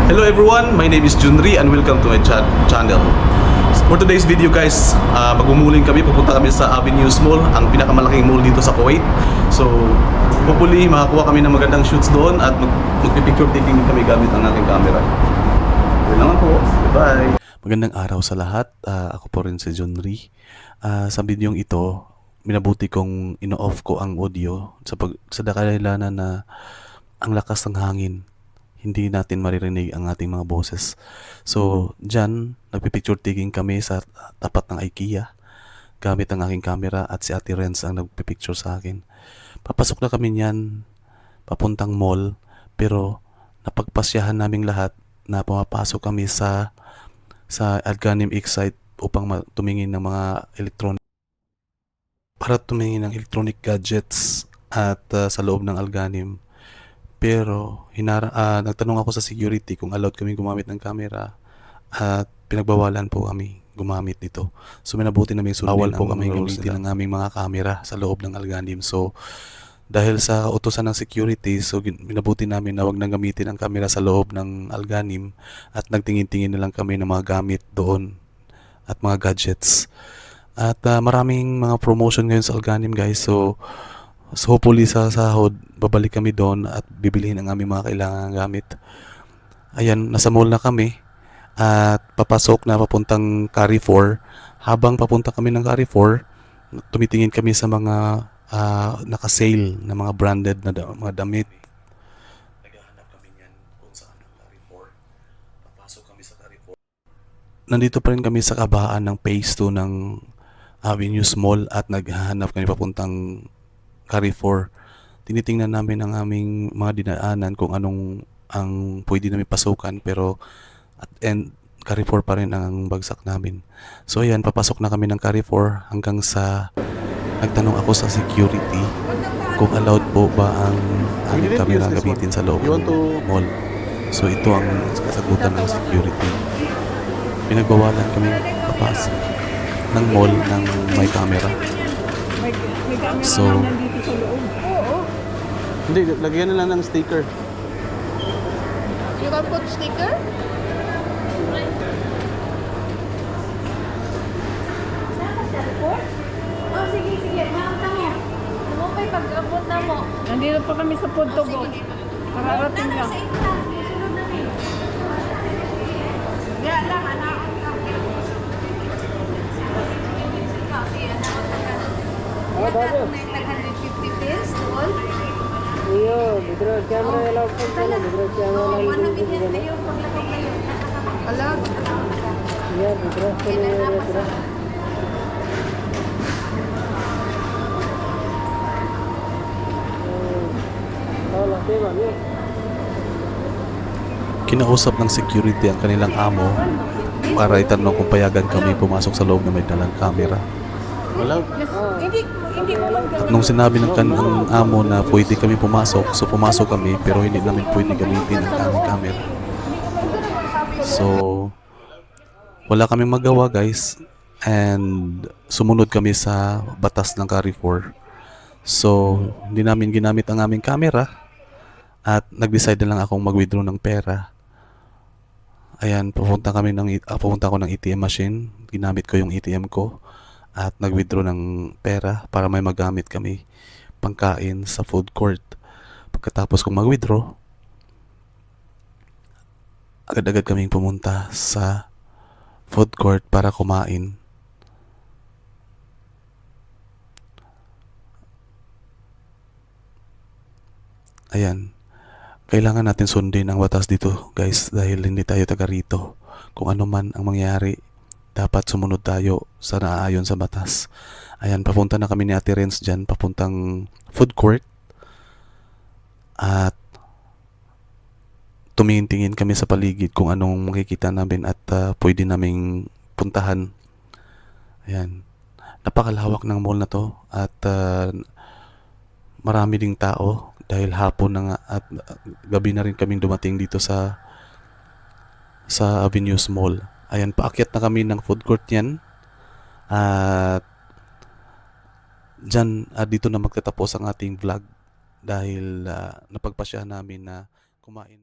Hello everyone, my name is Junri and welcome to my channel. For today's video guys, magmumuling kami, pupunta kami sa Avenues Mall, ang pinakamalaking mall dito sa Kuwait. So, hopefully makakuha kami ng magandang shoots doon at magpipicture taking kami gamit ang aking camera. Yun naman po, goodbye! Magandang araw sa lahat, ako po rin si Junri. Sa videong ito, minabuti kong ino-off ko ang audio sa dakilanan na ang lakas ng hangin. Hindi natin maririnig ang ating mga boses. So, dyan, nagpipicture taking kami sa tapat ng IKEA gamit ang aking camera at si Ate Renz ang nagpipicture sa akin. Papasok na kami niyan, papuntang mall, pero napagpasyahan naming lahat na pumapasok kami sa Alganim Excite upang tumingin ng mga electronic gadgets at sa loob ng Alganim. Pero nagtanong ako sa security kung allowed kami gumamit ng camera at pinagbawalan po kami gumamit nito. So minabuti namin sundin po kami gamitin ng aming mga camera sa loob ng Alganim. So dahil sa utusan ng security, so minabuti namin na wag nang gamitin ang camera sa loob ng Alganim at nagtingin-tingin na lang kami ng mga gamit doon at mga gadgets. At maraming mga promotion ngayon sa Alganim guys. So hopefully sa sahod, babalik kami doon at bibilihin ang aming mga kailangang gamit. Ayan, nasa mall na kami at papasok na papuntang Carrefour. Habang papunta kami ng Carrefour, tumitingin kami sa mga naka-sale na mga branded na mga damit. Naghahanap kami niyan kung saan ang Carrefour. Papasok kami sa Carrefour. Nandito pa rin kami sa kabaan ng phase 2 ng Avenues Mall at naghahanap kami papuntang Carrefour. Tinitingnan namin ang aming mga dinaanan kung anong ang pwede namin pasukan, pero at end Carrefour pa rin ang bagsak namin. So ayan, papasok na kami ng Carrefour hanggang sa nagtanong ako sa security kung allowed po ba ang aming camera gamitin sa loob ng mall. So ito ang kasagutan ng security. Pinagbawalan kami papasok ng mall ng may camera. So, Hindi, lagyan na lang ng sticker. You can put sticker? Oh, sige. Maanta mo. Ano mo pa'y pag-abot na mo? Nandito pa kami sa Punto Go. Kararating lang. Sunod na rin. Diyan lang, anak. Oh, bago. 950 pesos, tol. Iyo, withdraw camera allowed po sila. Withdraw camera Oo, lang 100 yan na yung paglagay kayo. Alam? Yeah, withdraw po nila. Withdraw. Oh, laki ba? kinausap ng security ang kanilang amo para itanong kung payagan kami pumasok sa loob na may dalang camera. Wala. Hindi mo lang Nung sinabi ng kanilang amo na pwede kami pumasok, so pumasok kami pero hindi namin pwede gamitin ang aming camera. So, wala kaming magawa guys and sumunod kami sa batas ng Carrefour. So, hindi namin ginamit ang aming camera at nag-decide na lang akong mag-withdraw ng pera. Ayan, pupunta ako ng ATM machine. Ginamit ko yung ATM ko at nag-withdraw ng pera para may magamit kami pangkain sa food court. Pagkatapos kong mag-withdraw, agad-agad kaming pumunta sa food court para kumain. Ayan. Kailangan natin sundin ang batas dito, guys, dahil hindi tayo taga rito. Kung ano man ang mangyari, dapat sumunod tayo sa naaayon sa batas. Ayan, papunta na kami ni Ate Renz dyan, papuntang food court. At tumingin-tingin kami sa paligid kung anong makikita namin at pwede naming puntahan. Ayan. Napakalawak ng mall na to at marami ding tao dahil hapon na nga at gabi na rin kaming dumating dito sa Avenues Mall. Ayan, paakyat na kami ng food court yan. At dyan, dito na magtatapos ang ating vlog dahil napagpasya namin na kumain.